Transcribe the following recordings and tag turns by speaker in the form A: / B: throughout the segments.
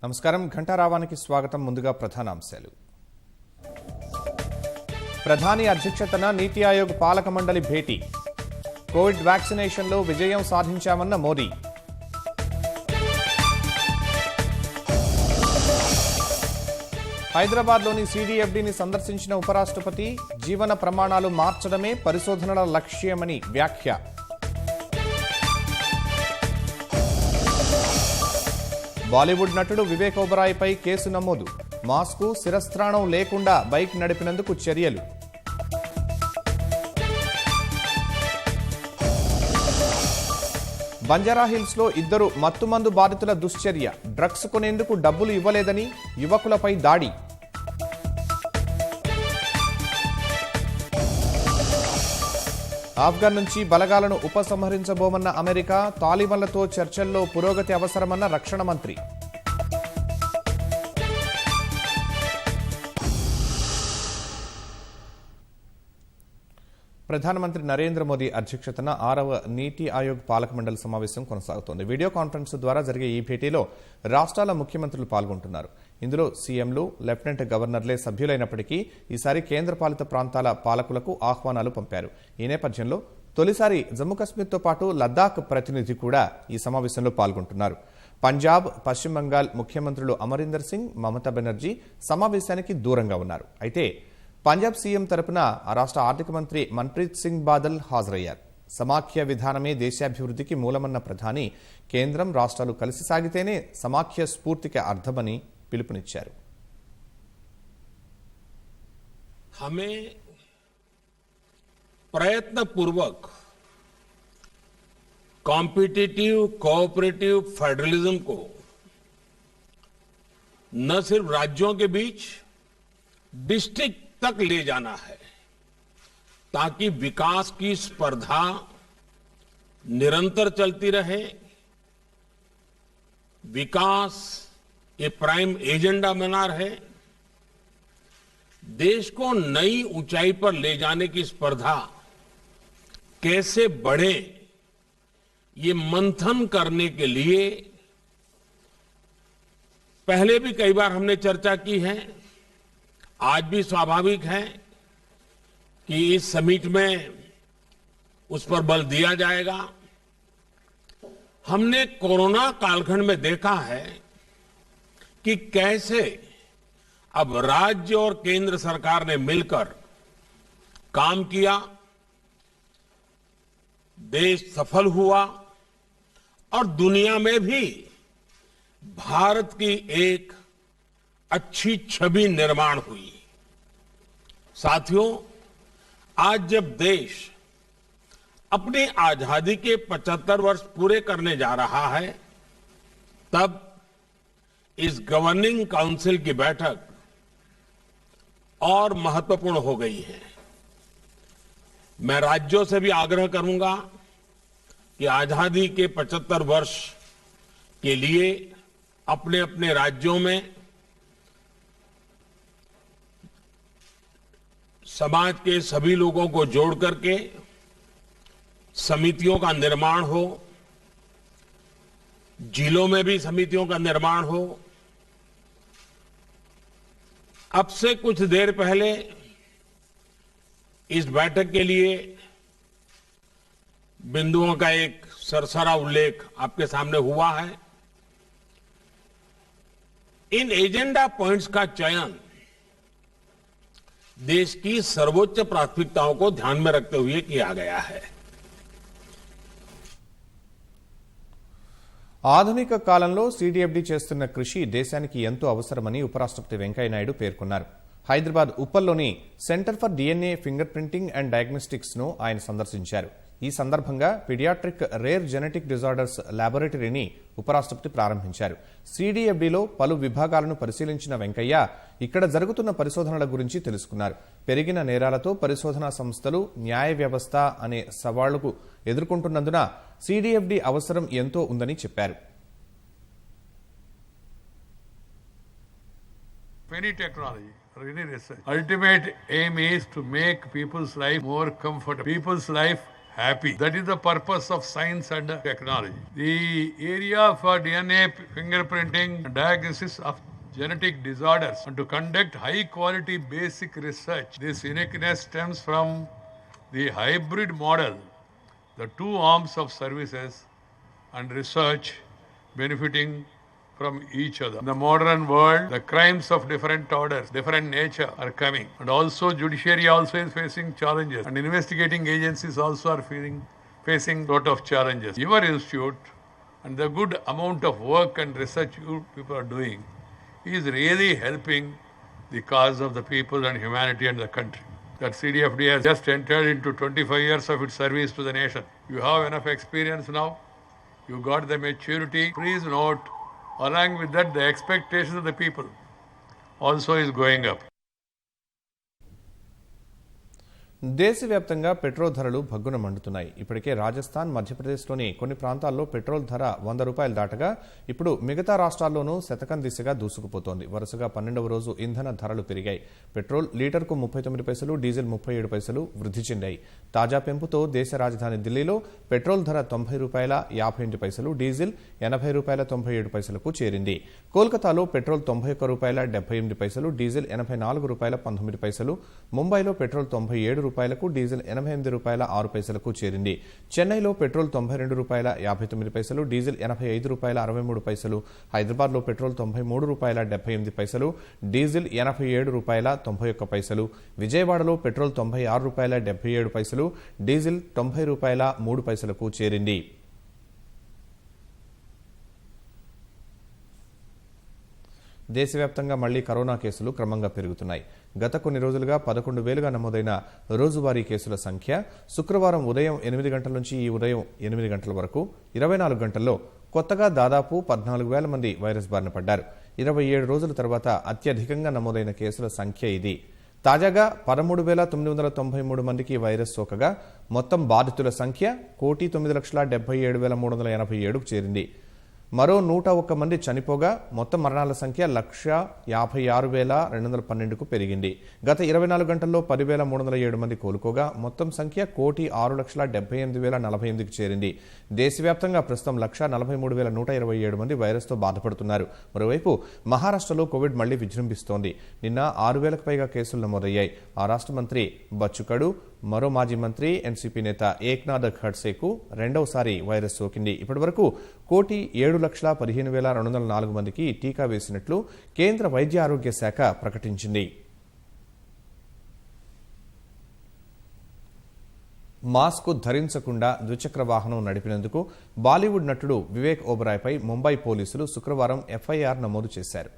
A: నమస్కారం. ఘంటారావానికి స్వాగతం. ముందుగా ప్రధానాంశాలు. ప్రధాని అధ్యక్షతన నీతి ఆయోగ్ పాలక మండలి భేటీ. కోవిడ్ వ్యాక్సినేషన్లో విజయం సాధించామన్న మోదీ. హైదరాబాద్లోని సిడిఎఫ్డిని సందర్శించిన ఉపరాష్ట్రపతి జీవన ప్రమాణాలు మార్చడమే పరిశోధనల లక్ష్యమని వ్యాఖ్య. బాలీవుడ్ నటుడు వివేక్ ఓబరాయ్పై కేసు నమోదు. మాస్కు శిరస్త్రాణం లేకుండా బైక్ నడిపినందుకు చర్యలు. బంజారాహిల్స్లో ఇద్దరు మత్తుమందు బాధితుల దుశ్చర్య. డ్రగ్స్ కొనేందుకు డబ్బులు ఇవ్వలేదని యువకులపై దాడి. ఆఫ్ఘన్ నుంచి బలగాలను ఉపసంహరించబోమన్న అమెరికా. తాలిబాన్లతో చర్చల్లో పురోగతి అవసరమన్న రక్షణ మంత్రి. ప్రధానమంత్రి నరేంద్ర మోదీ అధ్యక్షతన 6వ నీతి ఆయోగ్ పాలక మండలి సమావేశం కొనసాగుతోంది. వీడియో కాన్ఫరెన్స్ ద్వారా జరిగే ఈ భేటీలో రాష్ట్రాల ముఖ్యమంత్రులు పాల్గొంటున్నారు. ఇందులో సీఎంలు, లెఫ్టినెంట్ గవర్నర్లే సభ్యులైనప్పటికీ ఈసారి కేంద్రపాలిత ప్రాంతాల పాలకులకు ఆహ్వానాలు పంపారు. ఈ నేపథ్యంలో తొలిసారి జమ్మూ కశ్మీర్తో పాటు లద్దాఖ్ ప్రతినిధి కూడా ఈ సమావేశంలో పాల్గొంటున్నారు. పంజాబ్, పశ్చిమ బంగాల్ ముఖ్యమంత్రులు అమరీందర్ సింగ్, మమతా బెనర్జీ సమావేశానికి దూరంగా ఉన్నారు. అయితే పంజాబ్ సీఎం తరపున ఆ రాష్ట్ర ఆర్థిక మంత్రి మన్ప్రీత్ సింగ్ బాదల్ హాజరయ్యారు. సమాఖ్య విధానమే దేశాభివృద్ధికి మూలమన్న ప్రధాని కేంద్రం, రాష్ట్రాలు కలిసి సాగితేనే సమాఖ్య స్ఫూర్తికి అర్థమని పిలుపునిచ్చారు.
B: हमें प्रयत्नपूर्वक कॉम्पिटिटिव कोऑपरेटिव फेडरलिज्म को न सिर्फ राज्यों के बीच डिस्ट्रिक्ट तक ले जाना है, ताकि विकास की स्पर्धा निरंतर चलती रहे, विकास ये प्राइम एजेंडा बना रहे, देश को नई ऊंचाई पर ले जाने की स्पर्धा कैसे बढ़े, ये मंथन करने के लिए पहले भी कई बार हमने चर्चा की है. आज भी स्वाभाविक है कि इस समिट में उस पर बल दिया जाएगा. हमने कोरोना कालखंड में देखा है कि कैसे अब राज्य और केंद्र सरकार ने मिलकर काम किया, देश सफल हुआ और दुनिया में भी भारत की एक अच्छी छवि निर्माण हुई. साथियों, आज जब देश अपनी आजादी के 75 वर्ष पूरे करने जा रहा है, तब इस गवर्निंग काउंसिल की बैठक और महत्वपूर्ण हो गई है. मैं राज्यों से भी आग्रह करूंगा कि आजादी के 75 वर्ष के लिए अपने अपने राज्यों में समाज के सभी लोगों को जोड़ करके समितियों का निर्माण हो, जिलों में भी समितियों का निर्माण हो. अब से कुछ देर पहले इस बैठक के लिए बिंदुओं का एक सरसरा उल्लेख आपके सामने हुआ है. इन एजेंडा पॉइंट्स का चयन देश की सर्वोच्च प्राथमिकताओं को ध्यान में रखते हुए किया गया है.
A: ఆధునిక కాలంలో సిడిఎఫ్డి చేస్తున్న కృషి దేశానికి ఎంతో అవసరమని ఉపరాష్ట్రపతి వెంకయ్యనాయుడు పేర్కొన్నారు. హైదరాబాద్ ఉప్పల్లోని centre for DNA finger printing and diagnostics ను ఆయన సందర్శించారు. ఈ సందర్భంగా పీడియాట్రిక్ రేర్ జెనెటిక్ డిజార్డర్స్ ల్యాబొరేటరీని ఉపరాష్ట్రపతి ప్రారంభించారు. సిడిఎఫ్డిలో పలు విభాగాలను పరిశీలించిన వెంకయ్య ఇక్కడ జరుగుతున్న పరిశోధనల గురించి తెలుసుకున్నారు. పెరిగిన నేరాలతో పరిశోధనా సంస్థలు, న్యాయ వ్యవస్థ అనే సవాళ్లకు ఎదుర్కొంటున్నందున సిడిఎఫ్డి అవసరం ఎంతో ఉందని చెప్పారు.
C: Any technology, any research. Ultimate aim is to make people's life more comfortable. People's life happy. That is the purpose of science and technology. The area for DNA fingerprinting and diagnosis of genetic disorders and to conduct high quality basic research. This uniqueness stems from the hybrid model, the two arms of services and research benefiting from each other. In the modern world, the crimes of different orders, different nature are coming. And also judiciary also is facing challenges. And investigating agencies also are facing lot of challenges. Your institute and the good amount of work and research you people are doing is really helping the cause of the people and humanity and the country. That CDFD has just entered into 25 years of its service to the nation. You have enough experience now. You got the maturity. Please note, along with that, the expectations of the people also is going up.
A: దేశవ్యాప్తంగా petrol ధరలు భగ్గున మండుతున్నాయి. ఇప్పటికే రాజస్థాన్, మధ్యప్రదేశ్లోని కొన్ని ప్రాంతాల్లో petrol ధర ₹100 దాటగా ఇప్పుడు మిగతా రాష్ట్రాల్లోనూ శతకం దిశగా దూసుకుపోతోంది. వరుసగా 12వ రోజు ఇంధన ధరలు పెరిగాయి. పెట్రోల్ లీటర్కు 39 పైసలు, డీజిల్ 37 పైసలు వృద్ధి చెందాయి. తాజా పెంపుతో దేశ రాజధాని ఢిల్లీలో పెట్రోల్ ధర ₹90.58 పైసలు, డీజిల్ ₹80.97 పైసలకు చేరింది. కోల్కతాలో పెట్రోల్ ₹91.78 పైసలు, డీజిల్ ₹84.19 పైసలు, ముంబైలో పెట్రోల్ ₹97 రూపాయలకు, డీజిల్ ₹88.06 పైసలకు చేరింది. చెన్నైలో పెట్రోల్ ₹92.59 పైసలు, డీజిల్ ₹85.63 పైసలు, హైదరాబాద్లో పెట్రోల్ ₹93.78 పైసలు, డీజిల్ ₹87.91 పైసలు, విజయవాడలో పెట్రోల్ ₹96.77 పైసలు, డీజిల్ ₹90.03 పైసలకు చేరింది. దేశవ్యాప్తంగా మళ్లీ కరోనా కేసులు క్రమంగా పెరుగుతున్నాయి. గత కొన్ని రోజులుగా 11,000గా నమోదైన రోజువారీ కేసుల సంఖ్య శుక్రవారం ఉదయం 8 గంటల నుంచి ఈ ఉదయం 8 గంటల వరకు 24 గంటల్లో కొత్తగా దాదాపు 14,000 మంది వైరస్ బారిన పడ్డారు. 27 రోజుల తర్వాత అత్యధికంగా నమోదైన కేసుల సంఖ్య ఇది. తాజాగా 13,993 మందికి వైరస్ సోకగా మొత్తం బాధితుల సంఖ్య 1,977,387కు చేరింది. మరో 101 మంది చనిపోగా మొత్తం మరణాల సంఖ్య 1,56,212కు పెరిగింది. గత 24 గంటల్లో 10,307 మంది కోలుకోగా మొత్తం సంఖ్య 1,6,78,048కు చేరింది. దేశవ్యాప్తంగా ప్రస్తుతం 1,43,127 మంది వైరస్తో బాధపడుతున్నారు. మరోవైపు మహారాష్ట్రలో కోవిడ్ మళ్లీ విజృంభిస్తోంది. నిన్న 6,000కు పైగా కేసులు నమోదయ్యాయి. ఆ రాష్ట్ర మంత్రి బచ్చుకడు, మరో మాజీ మంత్రి ఎన్సీపీ నేత ఏక్నాథ్ ఖడ్సేకు రెండవసారి వైరస్ సోకింది. ఇప్పటివరకు 1,07,15,204 మందికి టీకా వేసినట్లు కేంద్ర వైద్య ఆరోగ్య శాఖ ప్రకటించింది. మాస్క్ ధరించకుండా ద్విచక్ర వాహనం నడిపినందుకు బాలీవుడ్ నటుడు వివేక్ ఓబరాయ్పై ముంబై పోలీసులు శుక్రవారం ఎఫ్ఐఆర్ నమోదు చేశారు.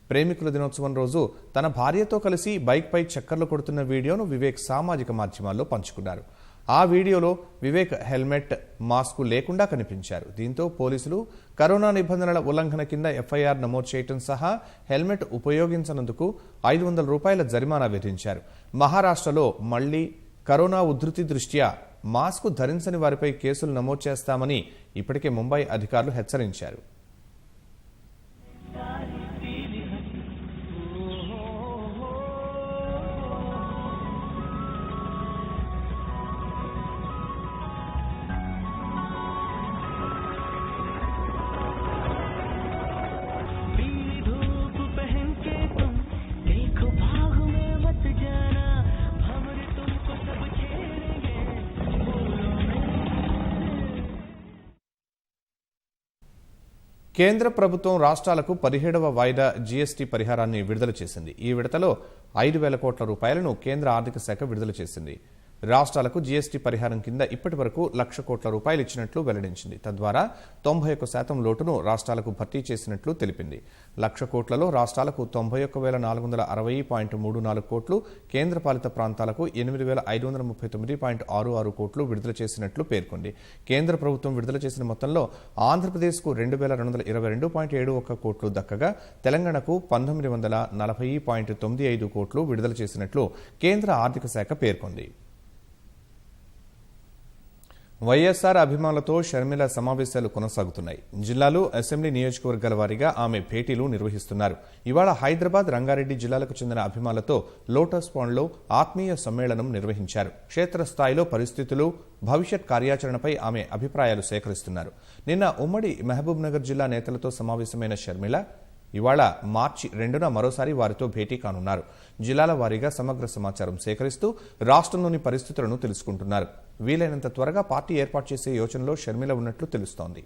A: ప్రేమికుల దినోత్సవం రోజు తన భార్యతో కలిసి బైక్పై చక్కర్లు కొడుతున్న వీడియోను వివేక్ సామాజిక మాధ్యమాల్లో పంచుకున్నారు. ఆ వీడియోలో వివేక్ హెల్మెట్, మాస్క్ లేకుండా కనిపించారు. దీంతో పోలీసులు కరోనా నిబంధనల ఉల్లంఘన కింద ఎఫ్ఐఆర్ నమోదు చేయడం సహా హెల్మెట్ ఉపయోగించనందుకు ₹500 జరిమానా విధించారు. మహారాష్ట్రలో మళ్లీ కరోనా ఉధృతి దృష్ట్యా మాస్క్ ధరించని వారిపై కేసులు నమోదు చేస్తామని ఇప్పటికే ముంబై అధికారులు హెచ్చరించారు. కేంద్ర ప్రభుత్వం రాష్ట్రాలకు 17వ వాయిదా జీఎస్టీ పరిహారాన్ని విడుదల చేసింది. ఈ విడతలో 5,000 కోట్ల రూపాయలను కేంద్ర ఆర్థిక శాఖ విడుదల చేసింది. రాష్ట్రాలకు జీఎస్టీ పరిహారం కింద ఇప్పటి వరకు ₹1,00,000 కోట్ల ఇచ్చినట్లు వెల్లడించింది. తద్వారా 91% లోటును రాష్ట్రాలకు భర్తీ చేసినట్లు తెలిపింది. 1,00,000 కోట్లలో రాష్ట్రాలకు 91,460.34 కోట్లు, కేంద్రపాలిత ప్రాంతాలకు 8,539.66 కోట్లు విడుదల చేసినట్లు పేర్కొంది. కేంద్ర ప్రభుత్వం విడుదల చేసిన మొత్తంలో ఆంధ్రప్రదేశ్కు 2,222.71 కోట్లు దక్కగా తెలంగాణకు 1,940.95 కోట్లు విడుదల చేసినట్లు కేంద్ర ఆర్థిక శాఖ పేర్కొంది. వైఎస్ఆర్ అభిమానులతో షర్మిల సమావేశాలు కొనసాగుతున్నాయి. జిల్లాలో అసెంబ్లీ నియోజకవర్గాల వారీగా ఆమె భేటీలు నిర్వహిస్తున్నారు. ఇవాళ హైదరాబాద్, రంగారెడ్డి జిల్లాలకు చెందిన అభిమానులతో లోటస్ పాండ్లో ఆత్మీయ సమ్మేళనం నిర్వహించారు. క్షేత్రస్థాయిలో పరిస్థితులు, భవిష్యత్ కార్యాచరణపై ఆమె అభిప్రాయాలు సేకరిస్తున్నారు. నిన్న ఉమ్మడి మహబూబ్ నగర్ జిల్లా నేతలతో సమావేశమైన షర్మిల ఇవాళ మార్చి 2న మరోసారి వారితో భేటీ కానున్నారు. జిల్లాల వారీగా సమగ్ర సమాచారం సేకరిస్తూ రాష్ట్రంలోని పరిస్థితులను తెలుసుకుంటున్నారు. వీలైనంత త్వరగా పార్టీ ఏర్పాటు చేసే యోచనలో షర్మిల ఉన్నట్లు తెలుస్తోంది.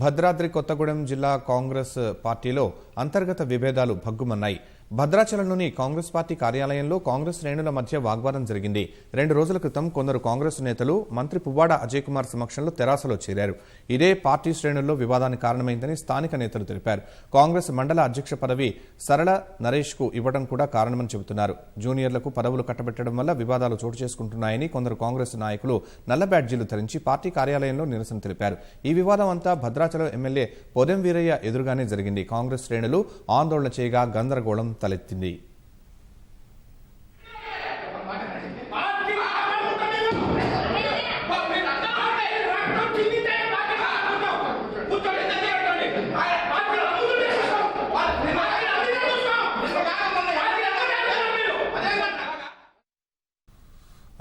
A: భద్రాద్రి కొత్తగూడెం జిల్లా కాంగ్రెస్ పార్టీలో అంతర్గత విభేదాలు భగ్గుమన్నాయి. భద్రాచలంలోని కాంగ్రెస్ పార్టీ కార్యాలయంలో కాంగ్రెస్ శ్రేణుల మధ్య వాగ్వాదం జరిగింది. 2 రోజుల క్రితం కొందరు కాంగ్రెస్ నేతలు మంత్రి పువ్వాడ అజయ్ కుమార్ సమక్షంలో తెరాసలో చేరారు. ఇదే పార్టీ శ్రేణుల్లో వివాదానికి కారణమైందని స్థానిక నేతలు తెలిపారు. కాంగ్రెస్ మండల అధ్యక్ష పదవి సరళ నరేష్ కు ఇవ్వడం కూడా కారణమని చెబుతున్నారు. జూనియర్లకు పదవులు కట్టబెట్టడం వల్ల వివాదాలు చోటు చేసుకుంటున్నాయని కొందరు కాంగ్రెస్ నాయకులు నల్ల బ్యాడ్జీలు ధరించి పార్టీ కార్యాలయంలో నిరసన తెలిపారు. ఈ వివాదం అంతా భద్రాచలం ఎమ్మెల్యే పొదెం వీరయ్య ఎదురుగానే జరిగింది. కాంగ్రెస్ శ్రేణులు ఆందోళన చేయగా గందరగోళం తలెత్తింది.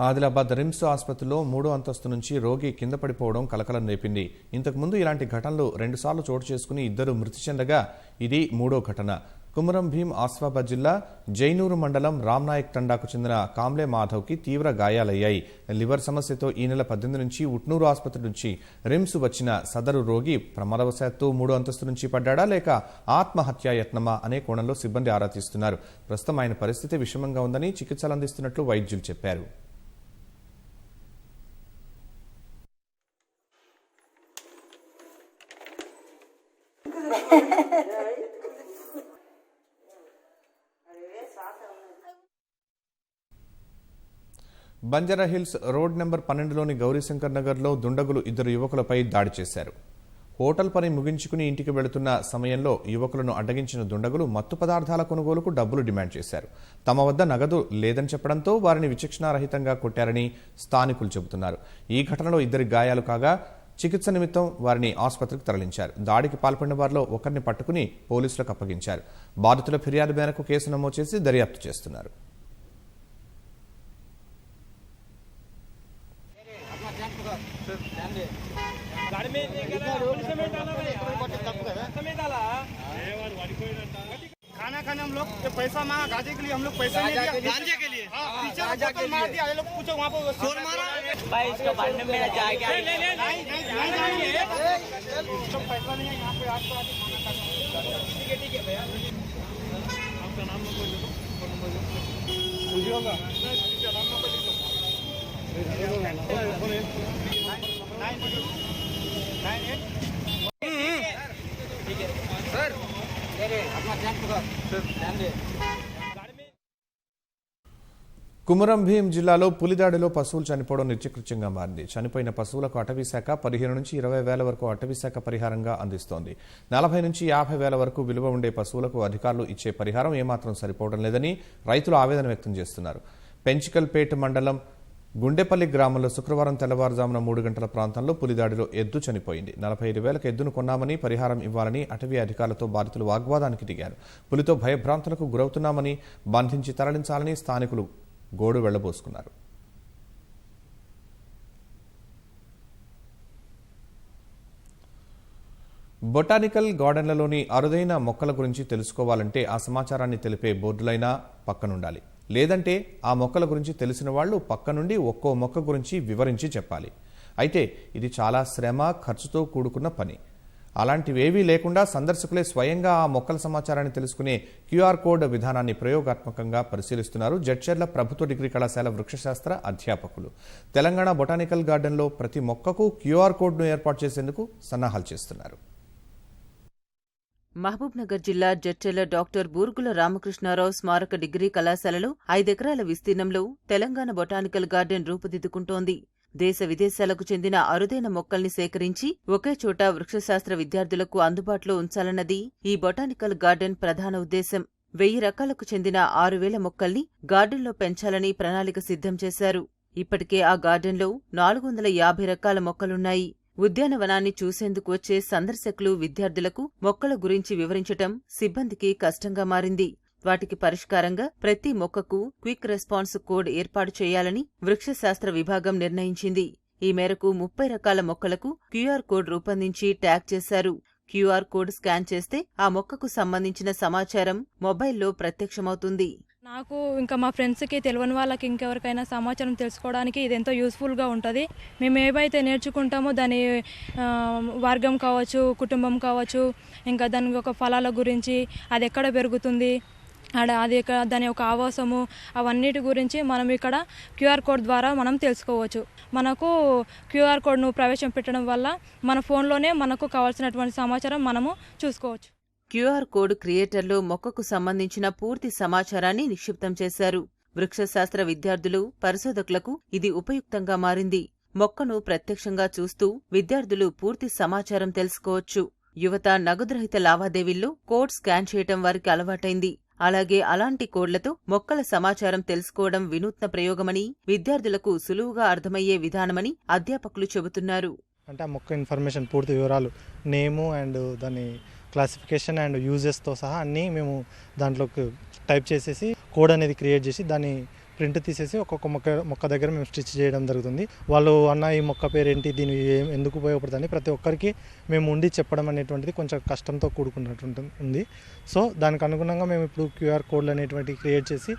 A: ఆదిలాబాద్ రిమ్స్ ఆసుపత్రిలో 3వ అంతస్తు నుంచి రోగి కింద పడిపోవడం కలకలం రేపింది. ఇంతకుముందు ఇలాంటి ఘటనలు 2 సార్లు చోటు చేసుకుని 2 మృతి చెందగా ఇది 3వ ఘటన. కుమరం భీం ఆసిఫాబాద్ జిల్లా జైనూరు మండలం రామ్నాయక్ తండాకు చెందిన కాంబ్లే మాధవ్కి తీవ్ర గాయాలయ్యాయి. లివర్ సమస్యతో ఈ నెల 18 నుంచి ఉట్నూరు ఆసుపత్రి నుంచి రిమ్స్ వచ్చిన సదరు రోగి ప్రమాదవశాత్తు 3వ అంతస్తు నుంచి పడ్డాడా లేక ఆత్మహత్యాయత్నమా అనే కోణంలో సిబ్బంది ఆరా తీస్తున్నారు. ప్రస్తుతం ఆయన పరిస్థితి విషమంగా ఉందని చికిత్సలు అందిస్తున్నట్లు వైద్యులు చెప్పారు. బంజారాహిల్స్ రోడ్ నెంబర్ 12లోని గౌరీశంకర్ నగర్లో దుండగులు 2 యువకులపై దాడి చేశారు. హోటల్ పని ముగించుకుని ఇంటికి వెళుతున్న సమయంలో యువకులను అడ్డగించిన దుండగులు మత్తు పదార్థాల కొనుగోలుకు డబ్బులు డిమాండ్ చేశారు. తమ వద్ద నగదు లేదని చెప్పడంతో వారిని విచక్షణారహితంగా కొట్టారని స్థానికులు చెబుతున్నారు. ఈ ఘటనలో 2 గాయాలు కాగా చికిత్స నిమిత్తం వారిని ఆసుపత్రికి తరలించారు. దాడికి పాల్పడిన వారిలో ఒకరిని పట్టుకుని పోలీసులకు అప్పగించారు. బాధితుల ఫిర్యాదు మేరకు కేసు నమోదు చేసి దర్యాప్తు చేస్తున్నారు.
D: खाना खाने हम लोग जब पैसा मांगा गांजे के लिए हम लोग पैसा नहीं दिया गांजे के लिए पीछे बोतल मार दिया ये लोग पूछो वहां पे शोर मारा भाई इसको मारने में जाएगा नहीं पैसा नहीं है यहां पे आज तो खाना खाना ठीक है भैया आपका नाम नंबर लिखो फोन नंबर लिखो होगा नाम नंबर लिखो 98 सर
A: కుమరం భీం జిల్లాలో పులిదాడిలో పశువులు చనిపోవడం నిత్యకృత్యంగా మారింది. చనిపోయిన పశువులకు అటవీశాఖ 15 నుంచి 20 వేల వరకు అటవీశాఖ పరిహారంగా అందిస్తోంది. 40 నుంచి 50 వేల వరకు విలువ ఉండే పశువులకు అధికారులు ఇచ్చే పరిహారం ఏమాత్రం సరిపోవడం లేదని రైతులు ఆవేదన వ్యక్తం చేస్తున్నారు. పెంచికల్పేట మండలం గుండెపల్లి గ్రామంలో శుక్రవారం తెల్లవారుజామున 3 గంటల ప్రాంతంలో పులిదాడిలో ఎద్దు చనిపోయింది. 45 వేలకు ఎద్దును కొన్నామని, పరిహారం ఇవ్వాలని అటవీ అధికారులతో బాధితులు వాగ్వాదానికి దిగారు. పులితో భయభ్రాంతులకు గురవుతున్నామని, బంధించి తరలించాలని స్థానికులు గోడు వెళ్లబోసుకున్నారు. బొటానికల్ గార్డెన్లలోని అరుదైన మొక్కల గురించి తెలుసుకోవాలంటే ఆ సమాచారాన్ని తెలిపే బోర్డులైనా పక్కనుండాలి. లేదంటే ఆ మొక్కల గురించి తెలిసిన వాళ్లు పక్క నుండి ఒక్కో మొక్క గురించి వివరించి చెప్పాలి. అయితే ఇది చాలా శ్రమ, ఖర్చుతో కూడుకున్న పని. అలాంటివేవీ లేకుండా సందర్శకులే స్వయంగా ఆ మొక్కల సమాచారాన్ని తెలుసుకునే క్యూఆర్ కోడ్ విధానాన్ని ప్రయోగాత్మకంగా పరిశీలిస్తున్నారు జడ్చర్ల ప్రభుత్వ డిగ్రీ కళాశాల వృక్షశాస్త్ర అధ్యాపకులు. తెలంగాణ బొటానికల్ గార్డెన్లో ప్రతి మొక్కకు క్యూఆర్ కోడ్ను ఏర్పాటు చేసేందుకు సన్నాహాలు చేస్తున్నారు.
E: మహబూబ్ నగర్ జిల్లా జడ్చర్ల డాక్టర్ బూర్గుల రామకృష్ణారావు స్మారక డిగ్రీ కళాశాలలో 5 ఎకరాల విస్తీర్ణంలో తెలంగాణ బొటానికల్ గార్డెన్ రూపుదిద్దుకుంటోంది. దేశ విదేశాలకు చెందిన అరుదైన మొక్కల్ని సేకరించి ఒకే చోట వృక్షశాస్త్ర విద్యార్థులకు అందుబాటులో ఉంచాలన్నది ఈ బొటానికల్ గార్డెన్ ప్రధాన ఉద్దేశం. 1000 రకాలకు చెందిన 6000 మొక్కల్ని గార్డెన్లో పెంచాలని ప్రణాళిక సిద్ధం చేశారు. ఇప్పటికే ఆ గార్డెన్లో 450 రకాల మొక్కలున్నాయి. ఉద్యానవనాన్ని చూసేందుకు వచ్చే సందర్శకులు, విద్యార్థులకు మొక్కల గురించి వివరించటం సిబ్బందికి కష్టంగా మారింది. వాటికి పరిష్కారంగా ప్రతి మొక్కకు క్విక్ రెస్పాన్స్ కోడ్ ఏర్పాటు చేయాలని వృక్షశాస్త్ర విభాగం నిర్ణయించింది. ఈ మేరకు 30 రకాల మొక్కలకు క్యూఆర్ కోడ్ రూపొందించి ట్యాగ్ చేశారు. క్యూఆర్ కోడ్ స్కాన్ చేస్తే ఆ మొక్కకు సంబంధించిన సమాచారం మొబైల్లో ప్రత్యక్షమవుతుంది.
F: నాకు ఇంకా మా ఫ్రెండ్స్కి తెలియని వాళ్ళకి ఇంకెవరికైనా సమాచారం తెలుసుకోవడానికి ఇది ఎంతో యూస్ఫుల్గా ఉంటుంది. మేము ఏవైతే నేర్చుకుంటామో దాని వర్గం కావచ్చు, కుటుంబం కావచ్చు, ఇంకా దాని ఒక ఫలాల గురించి, అది ఎక్కడ పెరుగుతుంది, దాని యొక్క ఆవాసము, అవన్నిటి గురించి మనం ఇక్కడ క్యూఆర్ కోడ్ ద్వారా మనం తెలుసుకోవచ్చు. మనకు క్యూఆర్ కోడ్ను ప్రవేశపెట్టడం వల్ల మన ఫోన్లోనే మనకు కావాల్సినటువంటి సమాచారం మనము చూసుకోవచ్చు.
E: క్యూఆర్ కోడ్ క్రియేటర్లో మొక్కకు సంబంధించిన పూర్తి సమాచారాన్ని నిక్షిప్తం చేశారు. వృక్షశాస్త్ర విద్యార్థులు, పరిశోధకులకు ఇది ఉపయుక్తంగా మారింది. మొక్కను ప్రత్యక్షంగా చూస్తూ విద్యార్థులు పూర్తి సమాచారం తెలుసుకోవచ్చు. యువత నగదురహిత లావాదేవీల్లో కోడ్ స్కాన్ చేయటం వారికి అలవాటైంది. అలాగే అలాంటి కోడ్లతో మొక్కల సమాచారం తెలుసుకోవడం వినూత్న ప్రయోగమని, విద్యార్థులకు సులువుగా అర్థమయ్యే విధానమని అధ్యాపకులు చెబుతున్నారు.
G: అంటే ఆ మొక్క ఇన్ఫర్మేషన్, పూర్తి వివరాలు, నేము అండ్ దాని క్లాసిఫికేషన్ అండ్ యూజెస్తో సహా అన్నీ మేము దాంట్లోకి టైప్ చేసేసి కోడ్ అనేది క్రియేట్ చేసి దాన్ని ప్రింట్ తీసేసి ఒక్కొక్క మొక్క దగ్గర మేము స్టిచ్ చేయడం జరుగుతుంది. వాళ్ళు అన్న ఈ మొక్క పేరేంటి, దీని ఎందుకు ఉపయోగపడుతుంది ప్రతి ఒక్కరికి మేము ఉండి చెప్పడం అనేటువంటిది కొంచెం కష్టంతో కూడుకున్నట్టు ఉంది. సో దానికి అనుగుణంగా మేము ఇప్పుడు క్యూఆర్ కోడ్లు అనేటువంటి క్రియేట్ చేసి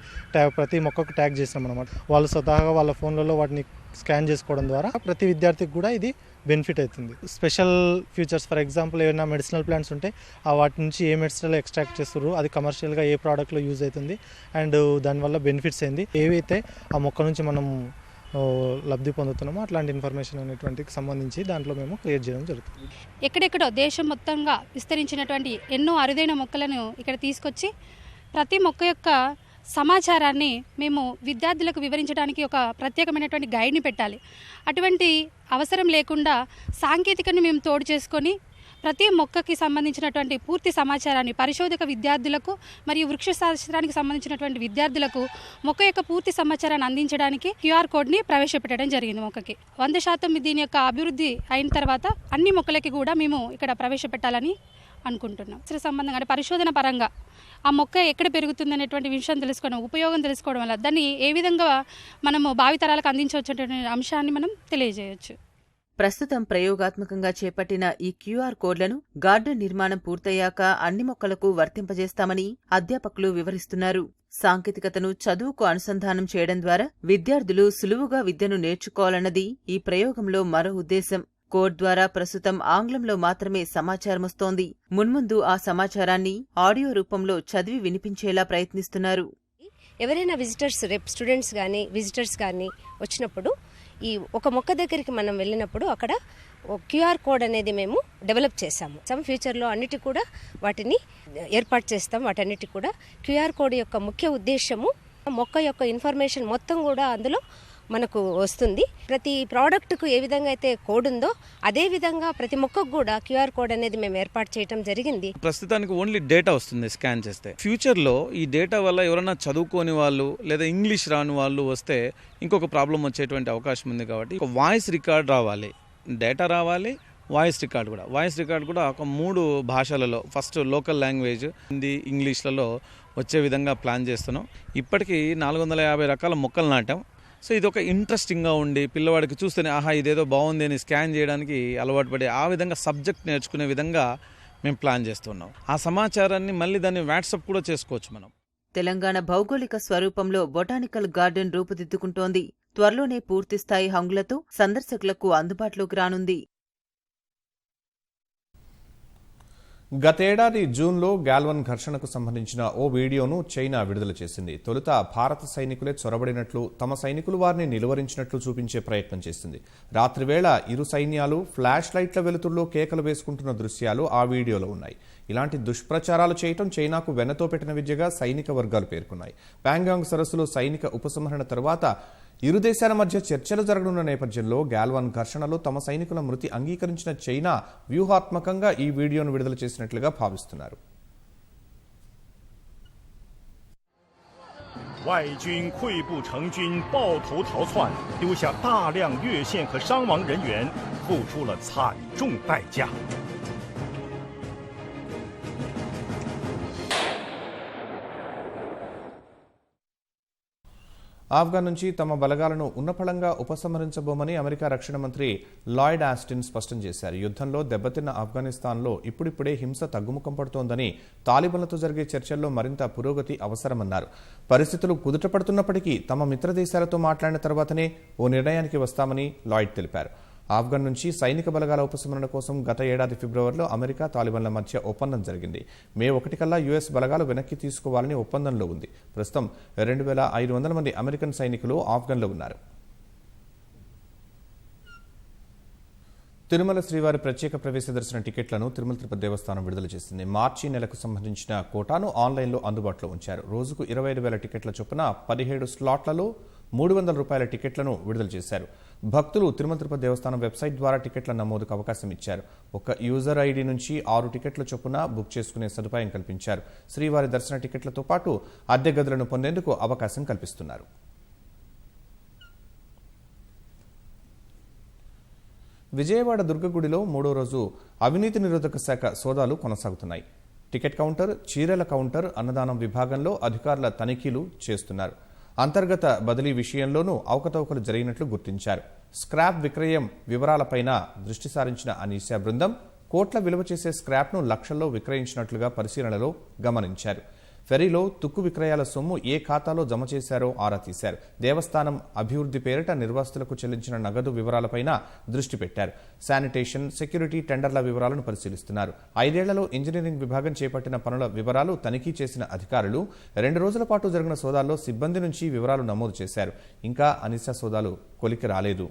G: ప్రతి మొక్కకు ట్యాగ్ చేసినాం అన్నమాట. వాళ్ళు స్వతహాగా వాళ్ళ ఫోన్లలో వాటిని స్కాన్ చేసుకోవడం ద్వారా ప్రతి విద్యార్థికి కూడా ఇది బెనిఫిట్ అవుతుంది. స్పెషల్ ఫీచర్స్, ఫర్ ఎగ్జాంపుల్ ఏమైనా మెడిసినల్ ప్లాంట్స్ ఉంటే వాటి నుంచి ఏ మెడిసినల్ ఎక్స్ట్రాక్ట్ చేస్తారు, అది కమర్షియల్గా ఏ ప్రోడక్ట్లో యూజ్ అవుతుంది అండ్ దానివల్ల బెనిఫిట్స్ ఏంది, ఏవైతే ఆ మొక్క నుంచి మనం లబ్ధి పొందుతున్నామో అట్లాంటి ఇన్ఫర్మేషన్ అనేటువంటికి సంబంధించి దాంట్లో మేము క్రియేట్ చేయడం జరుగుతుంది.
H: ఎక్కడెక్కడో దేశం మొత్తంగా విస్తరించినటువంటి ఎన్నో అరుదైన మొక్కలను ఇక్కడ తీసుకొచ్చి ప్రతి మొక్క యొక్క సమాచారాన్ని మేము విద్యార్థులకు వివరించడానికి ఒక ప్రత్యేకమైనటువంటి గైడ్ని పెట్టాలి. అటువంటి అవసరం లేకుండా సాంకేతికను మేము తోడు చేసుకొని ప్రతి మొక్కకి సంబంధించినటువంటి పూర్తి సమాచారాన్ని పరిశోధక విద్యార్థులకు మరియు వృక్షశాస్త్రానికి సంబంధించినటువంటి విద్యార్థులకు మొక్క యొక్క పూర్తి సమాచారాన్ని అందించడానికి క్యూఆర్ కోడ్ని ప్రవేశపెట్టడం జరిగింది. మొక్కకి 100% దీని యొక్క అభివృద్ధి అయిన తర్వాత అన్ని మొక్కలకి కూడా మేము ఇక్కడ ప్రవేశపెట్టాలని అనుకుంటున్నాం. సంబంధంగా అంటే పరిశోధన పరంగా ఆ మొక్క ఎక్కడ పెరుగుతుంది అనేటువంటి విషయం తెలుసుకోవడం, ఉపయోగం తెలుసుకోవడం వల్ల దాన్ని ఏ విధంగా మనము భావితరాలకు అందించవచ్చు అంశాన్ని మనం తెలియజేయవచ్చు.
E: ప్రస్తుతం ప్రయోగాత్మకంగా చేపట్టిన ఈ క్యూఆర్ కోడ్లను గార్డెన్ నిర్మాణం పూర్తయ్యాక అన్ని మొక్కలకు వర్తింపజేస్తామని అధ్యాపకులు వివరిస్తున్నారు. సాంకేతికతను చదువుకు అనుసంధానం చేయడం ద్వారా విద్యార్థులు సులువుగా విద్యను నేర్చుకోవాలన్నది ఈ ప్రయోగంలో మరో ఉద్దేశం. కోడ్ ద్వారా ప్రస్తుతం ఆంగ్లంలో మాత్రమే సమాచారమొస్తోంది. మున్ముందు ఆ సమాచారాన్ని ఆడియో రూపంలో చదివి వినిపించేలా ప్రయత్నిస్తున్నారు.
I: ఎవరైనా విజిటర్స్, రేపు స్టూడెంట్స్ కానీ విజిటర్స్ కానీ వచ్చినప్పుడు ఈ ఒక మొక్క దగ్గరికి మనం వెళ్ళినప్పుడు అక్కడ క్యూఆర్ కోడ్ అనేది మేము డెవలప్ చేశాము. ఫ్యూచర్లో అన్నిటి కూడా వాటిని ఏర్పాటు చేస్తాం. వాటన్నిటి కూడా క్యూఆర్ కోడ్ యొక్క ముఖ్య ఉద్దేశము మొక్క యొక్క ఇన్ఫర్మేషన్ మొత్తం కూడా అందులో మనకు వస్తుంది. ప్రతి ప్రోడక్ట్కు ఏ విధంగా అయితే కోడ్ ఉందో అదే విధంగా ప్రతి మొక్కకు కూడా క్యూఆర్ కోడ్ అనేది మేము ఏర్పాటు చేయడం జరిగింది.
J: ప్రస్తుతానికి ఓన్లీ డేటా వస్తుంది స్కాన్ చేస్తే. ఫ్యూచర్లో ఈ డేటా వల్ల ఎవరైనా చదువుకోని వాళ్ళు లేదా ఇంగ్లీష్ రాని వాళ్ళు వస్తే ఇంకొక ప్రాబ్లం వచ్చేటువంటి అవకాశం ఉంది. కాబట్టి ఒక వాయిస్ రికార్డ్ రావాలి, డేటా రావాలి, వాయిస్ రికార్డ్ కూడా. వాయిస్ రికార్డ్ కూడా ఒక 3 భాషలలో, ఫస్ట్ లోకల్ లాంగ్వేజ్, హిందీ, ఇంగ్లీష్లలో వచ్చే విధంగా ప్లాన్ చేస్తున్నాం. ఇప్పటికీ 450 రకాల మొక్కలు నాటాం. సో ఇది ఒక ఇంట్రెస్టింగ్గా ఉండి పిల్లవాడికి చూస్తేనే ఆహా ఇదేదో బాగుంది అని స్కాన్ చేయడానికి అలవాటు పడి ఆ విధంగా సబ్జెక్ట్ నేర్చుకునే విధంగా మేము ప్లాన్ చేస్తున్నాం. ఆ సమాచారాన్ని మళ్ళీ దాన్ని వాట్సాప్ కూడా చేసుకోవచ్చు మనం.
E: తెలంగాణ భౌగోళిక స్వరూపంలో బొటానికల్ గార్డెన్ రూపుదిద్దుకుంటోంది. త్వరలోనే పూర్తిస్థాయి హంగులతో సందర్శకులకు అందుబాటులోకి రానుంది.
A: గతేడాది జూన్లో గాల్వన్ ఘర్షణకు సంబంధించిన ఓ వీడియోను చైనా విడుదల చేసింది. తొలుత భారత సైనికులే చొరబడినట్లు, తమ సైనికులు వారిని నిలువరించినట్లు చూపించే ప్రయత్నం చేసింది. రాత్రివేళ ఇరు సైన్యాలు ఫ్లాష్ లైట్ల వెలుతురులో కేకలు వేసుకుంటున్న దృశ్యాలు ఆ వీడియోలో ఉన్నాయి. ఇలాంటి దుష్ప్రచారాలు చేయటం చైనాకు వెన్నతో పెట్టిన విద్యగా సైనిక వర్గాలు పేర్కొన్నాయి. ప్యాంగాంగ్ సరస్సులో సైనిక ఉపసంహరణ తర్వాత ఇరు దేశాల మధ్య చర్చలు జరగనున్న నేపథ్యంలో గాల్వాన్ ఘర్షణలో తమ సైనికుల మృతి అంగీకరించిన చైనా వ్యూహాత్మకంగా ఈ వీడియోను విడుదల చేసినట్లుగా భావిస్తున్నారు.
K: 外军溃不成军，抱头逃窜，丢下大量越线和伤亡人员，付出了惨重代价。
A: ఆఫ్ఘన్ నుంచి తమ బలగాలను ఉన్నపళంగా ఉపసంహరించబోమని అమెరికా రక్షణ మంత్రి లాయిడ్ ఆస్టిన్ స్పష్టం చేశారు. యుద్ధంలో దెబ్బతిన్న ఆఫ్ఘనిస్తాన్లో ఇప్పుడిప్పుడే హింస తగ్గుముఖం పడుతోందని, తాలిబాన్లతో జరిగే చర్చల్లో మరింత పురోగతి అవసరమన్నారు. పరిస్థితులు కుదుటపడుతున్నప్పటికీ తమ మిత్ర దేశాలతో మాట్లాడిన తర్వాతనే ఓ నిర్ణయానికి వస్తామని లాయిడ్ తెలిపారు. ఆఫ్ఘన్ నుంచి సైనిక బలగాల ఉపసంహరణ కోసం గత ఏడాది ఫిబ్రవరిలో అమెరికా తాలిబాన్ల మధ్య ఒప్పందం జరిగింది. మే 1 కల్లా యుఎస్ బలగాలు వెనక్కి తీసుకోవాలని ఒప్పందంలో ఉంది. ప్రస్తుతం 2500 మంది అమెరికన్ సైనికులు ఆఫ్ఘన్లో ఉన్నారు. తిరుమల శ్రీవారి ప్రత్యేక ప్రవేశ దర్శన టికెట్లను తిరుమల తిరుపతి దేవస్థానం విడుదల చేసింది. మార్చి నెలకు సంబంధించిన కోటాను ఆన్లైన్లో అందుబాటులో ఉంచారు. రోజుకు 25,000 టికెట్ల చొప్పున 17 స్లాట్లలో 300 రూపాయల టికెట్లను విడుదల చేశారు. భక్తులు తిరుమల తిరుపతి దేవస్థానం వెబ్సైట్ ద్వారా టికెట్ల నమోదుకు అవకాశం ఇచ్చారు. ఒక యూజర్ ఐడి నుంచి 6 టికెట్ల చొప్పున బుక్ చేసుకునే సదుపాయం కల్పించారు. శ్రీవారి దర్శన టికెట్లతో పాటు అద్దె గదులను పొందేందుకు అవకాశం కల్పిస్తున్నారు. విజయవాడ దుర్గగుడిలో 3వ రోజు అవినీతి నిరోధక శాఖ సోదాలు కొనసాగుతున్నాయి. టికెట్ కౌంటర్, చీరల కౌంటర్, అన్నదానం విభాగంలో అధికారుల తనిఖీలు చేస్తున్నారు. అంతర్గత బదిలీ విషయంలోనూ అవకతవకలు జరిగినట్లు గుర్తించారు. స్క్రాప్ విక్రయం వివరాలపైన దృష్టి సారించిన అనీసా బృందం కోట్ల విలువ చేసే స్క్రాప్ను లక్షల్లో విక్రయించినట్లుగా పరిశీలనలో గమనించారు. ఫెరీలో తుక్కు విక్రయాల సొమ్ము ఏ ఖాతాలో జమ చేశారో ఆరా తీశారు. దేవస్థానం అభివృద్ధి పేరిట నిర్వాసితులకు చెల్లించిన నగదు వివరాలపైన దృష్టి పెట్టారు. శానిటేషన్, సెక్యూరిటీ టెండర్ల వివరాలను పరిశీలిస్తున్నారు. 5 ఏళ్లలో ఇంజనీరింగ్ విభాగం చేపట్టిన పనుల వివరాలు తనిఖీ చేసిన అధికారులు 2 రోజుల పాటు జరిగిన సోదాల్లో సిబ్బంది నుంచి వివరాలు నమోదు చేశారు. ఇంకా అనీసా సోదాలు కొలికి రాలేదు.